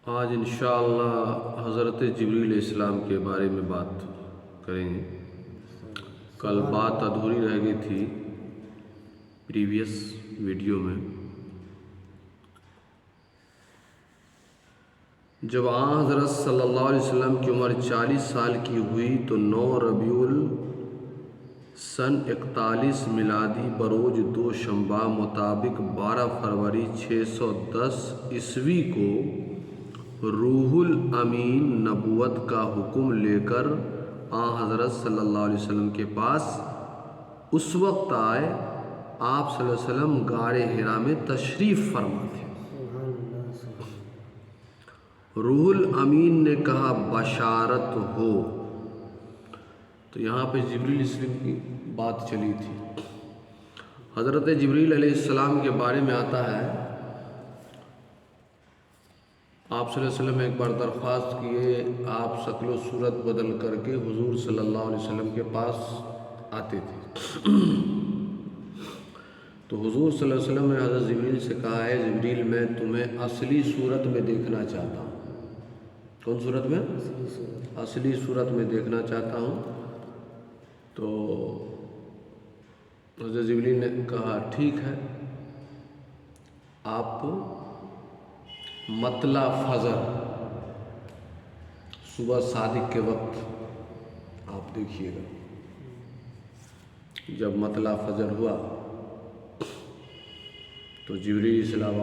آج انشاءاللہ حضرت جبریل علیہ السلام کے بارے میں بات کریں گے۔ کل بات ادھوری رہ گئی تھی پریویس ویڈیو میں، جب حضرت صلی اللہ علیہ وسلم کی عمر 40 سال کی ہوئی تو 9 ربیع سن 41 میلادی بروز دوشنبہ مطابق 12 فروری 610 عیسوی کو روح الامین نبوت کا حکم لے کر حضرت صلی اللہ علیہ وسلم کے پاس اس وقت آئے۔ آپ صلی اللہ علیہ وسلم غار حرا میں تشریف فرما تھے۔ روح الامین نے کہا بشارت ہو، تو یہاں پہ جبریل علیہ السلام کی بات چلی تھی۔ حضرت جبریل علیہ السلام کے بارے میں آتا ہے، آپ صلی اللہ علیہ وسلم ایک بار درخواست کیے، آپ شکل و صورت بدل کر کے حضور صلی اللہ علیہ وسلم کے پاس آتے تھے۔ تو حضور صلی اللہ علیہ وسلم نے حضرت جبریل سے کہا ہے جبریل میں تمہیں اصلی صورت میں دیکھنا چاہتا ہوں۔ کون صورت میں؟ اصلی صورت میں دیکھنا چاہتا ہوں۔ تو حضرت جبریل نے کہا ٹھیک ہے، آپ مطلع فجر صبح صادق کے وقت آپ دیکھیے گا۔ جب مطلع فجر ہوا تو جبریل علیہ السلام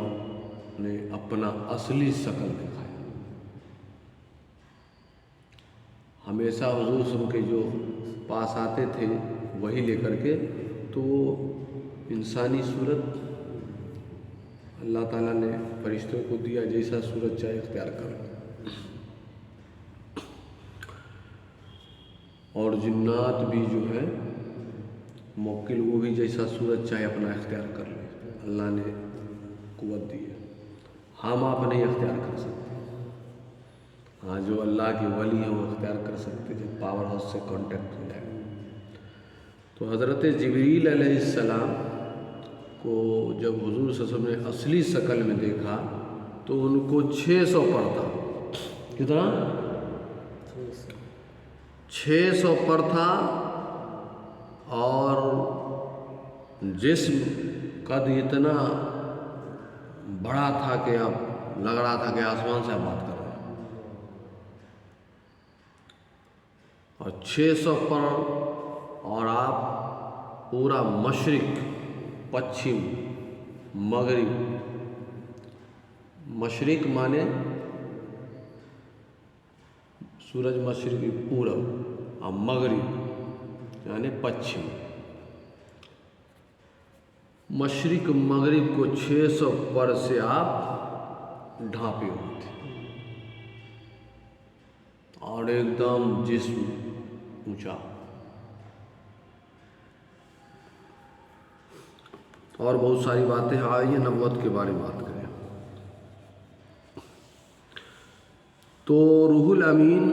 نے اپنا اصلی شکل دکھایا۔ ہمیشہ حضور صلی اللہ علیہ وسلم کے جو پاس آتے تھے وہی لے کر کے، تو انسانی صورت اللہ تعالیٰ نے فرشتوں کو دیا، جیسا صورت چاہے اختیار کر لو، اور جنات بھی جو ہے موکل، وہ بھی جیسا صورت چاہے اپنا اختیار کر لے۔ اللہ نے قوت دی ہے، ہم آپ نہیں اختیار کر سکتے۔ ہاں، جو اللہ کے ولی ہیں وہ اختیار کر سکتے، جب پاور ہاؤس سے کانٹیکٹ ہو جائے۔ تو حضرت جبریل علیہ السلام کو جب حضور صلی اللہ علیہ وسلم نے اصلی شکل میں دیکھا تو ان کو 600 پر تھا۔ کتنا؟ 600 پر تھا، اور جسم قد اتنا بڑا تھا کہ اب لگ رہا تھا کہ آسمان سے بات کر رہے ہیں۔ اور 600 پر، اور آپ پورا مشرق، پچھم، مغرب، مشرق مانے سورج مشرقی پورب، اور مغرب یعنی پچھم، مشرق مغرب کو 600 پر سے آپ ڈھانپے ہوئے تھے، اور ایک دم جسم اونچا۔ اور بہت ساری باتیں آئی ہیں، نبوت کے بارے میں بات کریں تو روح الامین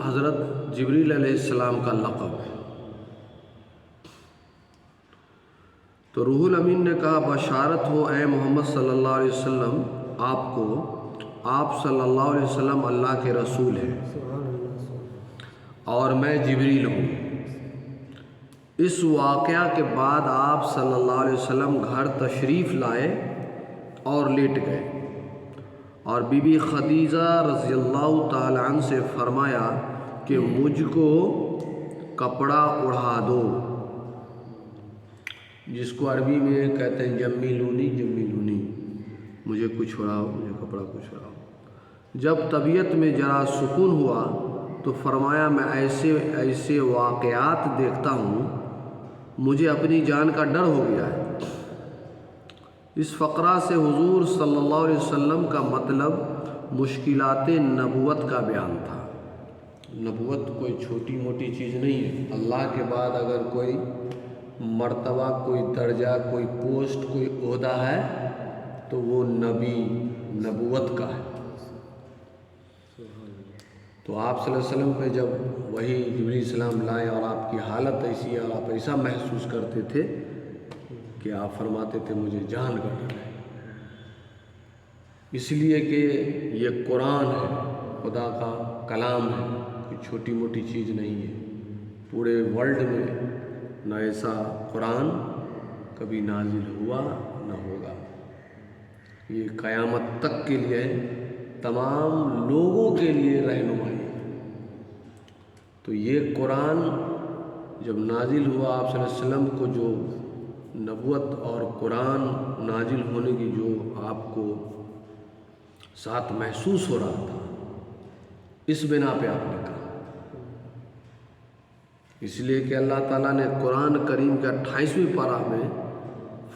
حضرت جبریل علیہ السلام کا لقب ہے۔ تو روح الامین نے کہا بشارت ہو اے محمد صلی اللہ علیہ وسلم آپ کو، آپ صلی اللہ علیہ وسلم اللہ کے رسول ہیں اور میں جبریل ہوں۔ اس واقعہ کے بعد آپ صلی اللہ علیہ وسلم گھر تشریف لائے اور لیٹ گئے، اور بی بی خدیجہ رضی اللہ تعالی عنہ سے فرمایا کہ مجھ کو کپڑا اڑا دو، جس کو عربی میں کہتے ہیں جمیلونی، جمیلونی، مجھے کچھ اڑاؤ، مجھے کپڑا کچھ اڑاؤ۔ جب طبیعت میں ذرا سکون ہوا تو فرمایا میں ایسے واقعات دیکھتا ہوں، مجھے اپنی جان کا ڈر ہو گیا ہے۔ اس فقرہ سے حضور صلی اللہ علیہ وسلم کا مطلب مشکلات نبوت کا بیان تھا۔ نبوت کوئی چھوٹی موٹی چیز نہیں ہے۔ اللہ کے بعد اگر کوئی مرتبہ، کوئی درجہ، کوئی پوسٹ، کوئی عہدہ ہے تو وہ نبی، نبوت کا ہے۔ تو آپ صلی اللہ علیہ وسلم پہ جب وہی جبریل علیہ السلام لائے، اور آپ کی حالت ایسی ہے، اور آپ ایسا محسوس کرتے تھے کہ آپ فرماتے تھے مجھے جان کا ڈر ہے۔ اس لیے کہ یہ قرآن ہے، خدا کا کلام ہے، کوئی چھوٹی موٹی چیز نہیں ہے۔ پورے ورلڈ میں نہ ایسا قرآن کبھی نازل ہوا نہ ہوگا۔ یہ قیامت تک کے لیے تمام لوگوں کے لیے رہنمائی ہے۔ تو یہ قرآن جب نازل ہوا، آپ صلی اللہ علیہ وسلم کو جو نبوت اور قرآن نازل ہونے کی جو آپ کو ساتھ محسوس ہو رہا تھا، اس بنا پہ آپ نے کہا۔ اس لیے کہ اللہ تعالیٰ نے قرآن کریم کے 28ویں پارہ میں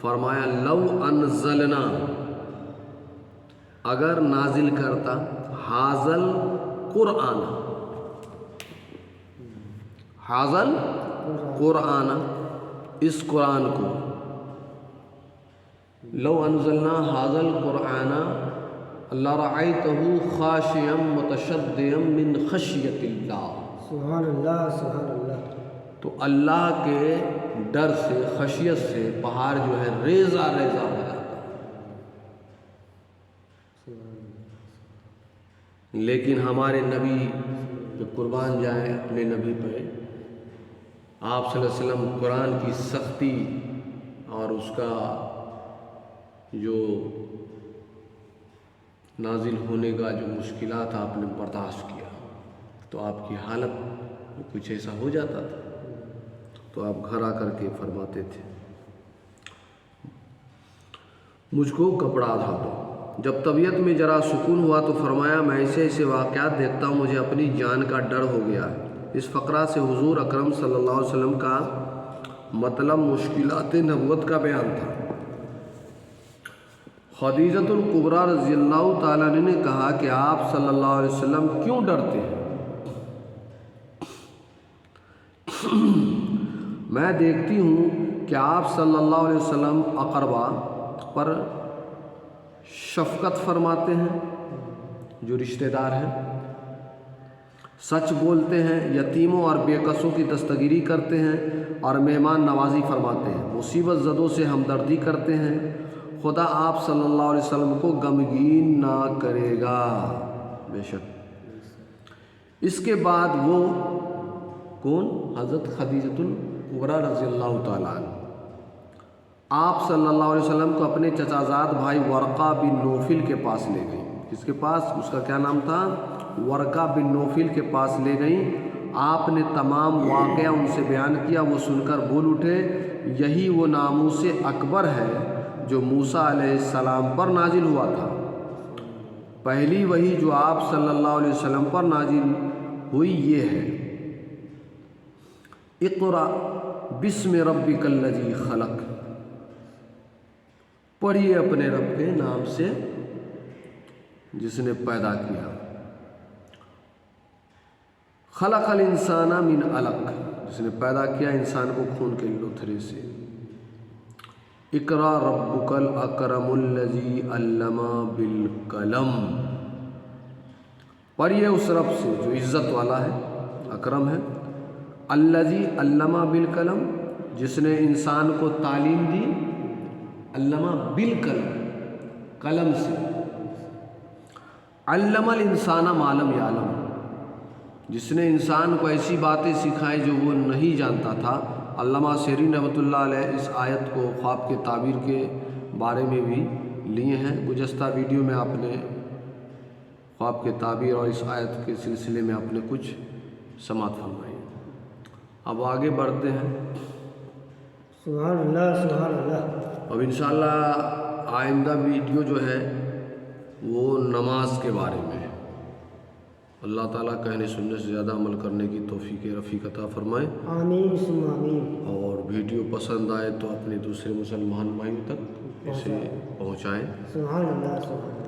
فرمایا لو انزلنا، اگر نازل کرتا حاضل قرآن، حاضل قرآن، اس قرآن کو، لو انزلنا حاضل قرآن لرأيته خاشعا متصدعا من خشیت اللہ۔ سبحان اللہ، سبحان اللہ۔ تو اللہ کے ڈر سے، خشیت سے پہاڑ جو ہے ریزہ ریزہ ہو جاتا ہے۔ لیکن ہمارے نبی پہ قربان جائیں، اپنے نبی پہ، آپ صلی اللہ علیہ وسلم قرآن کی سختی اور اس کا جو نازل ہونے کا جو مشکلات آپ نے برداشت کیا، تو آپ کی حالت میں کچھ ایسا ہو جاتا تھا تو آپ گھر آ کر کے فرماتے تھے مجھ کو کپڑا اڑا دو۔ جب طبیعت میں ذرا سکون ہوا تو فرمایا میں ایسے ایسے واقعات دیکھتا ہوں مجھے اپنی جان کا ڈر ہو گیا ہے۔ اس فقرہ سے حضور اکرم صلی اللہ علیہ وسلم کا مطلب مشکلات نبوت کا بیان تھا۔ خدیجۃ الکبریٰ رضی اللہ تعالیٰ عنہ نے کہا کہ آپ صلی اللہ علیہ وسلم کیوں ڈرتے ہیں؟ میں دیکھتی ہوں کہ آپ صلی اللہ علیہ وسلم اقربا پر شفقت فرماتے ہیں، جو رشتہ دار ہیں، سچ بولتے ہیں، یتیموں اور بے کسوں کی دستگیری کرتے ہیں اور مہمان نوازی فرماتے ہیں، مصیبت زدوں سے ہمدردی کرتے ہیں۔ خدا آپ صلی اللہ علیہ وسلم کو غمگین نہ کرے گا، بے شک۔ اس کے بعد وہ کون؟ حضرت خدیجۃ الکبریٰ رضی اللہ تعالیٰ عنہ آپ صلی اللہ علیہ وسلم کو اپنے چچا زاد بھائی ورقہ بن نوفل کے پاس لے گئیں۔ کس کے پاس؟ اس کا کیا نام تھا؟ ورقہ بن نوفل کے پاس لے گئیں۔ آپ نے تمام واقعہ ان سے بیان کیا۔ وہ سن کر بول اٹھے یہی وہ ناموس اکبر ہے جو موسیٰ علیہ السلام پر نازل ہوا تھا۔ پہلی وحی جو آپ صلی اللہ علیہ وسلم پر نازل ہوئی یہ ہے، اقرأ بسم ربک الذی خلق، پڑھیے اپنے رب کے نام سے جس نے پیدا کیا۔ خلق الانسان من علق، جس نے پیدا کیا انسان کو خون کے لوتھڑے سے۔ اقرأ ربک الاکرم الذی علم بالقلم، پڑھیے اس رب سے جو عزت والا ہے، اکرم ہے۔ الذی علم بالقلم، جس نے انسان کو تعلیم دی، علم بالقلم، قلم سے۔ علم الانسان ما لم یعلم، جس نے انسان کو ایسی باتیں سکھائیں جو وہ نہیں جانتا تھا۔ علامہ سیرین رحمۃ اللہ علیہ اس آیت کو خواب کے تعبیر کے بارے میں بھی لیے ہیں۔ گزشتہ ویڈیو میں آپ نے خواب کے تعبیر اور اس آیت کے سلسلے میں آپ نے کچھ سماعت فرمائی۔ اب آگے بڑھتے ہیں۔ سبحان اللہ، سبحان اللہ۔ اب انشاءاللہ آئندہ ویڈیو جو ہے وہ نماز کے بارے میں ہے۔ اللہ تعالیٰ کہنے سننے سے زیادہ عمل کرنے کی توفیق رفیق عطا فرمائے، آمین ثم آمین۔ اور ویڈیو پسند آئے تو اپنے دوسرے مسلمان بھائیوں تک اسے پہنچائیں۔ سبحان اللہ، سبحان اللہ۔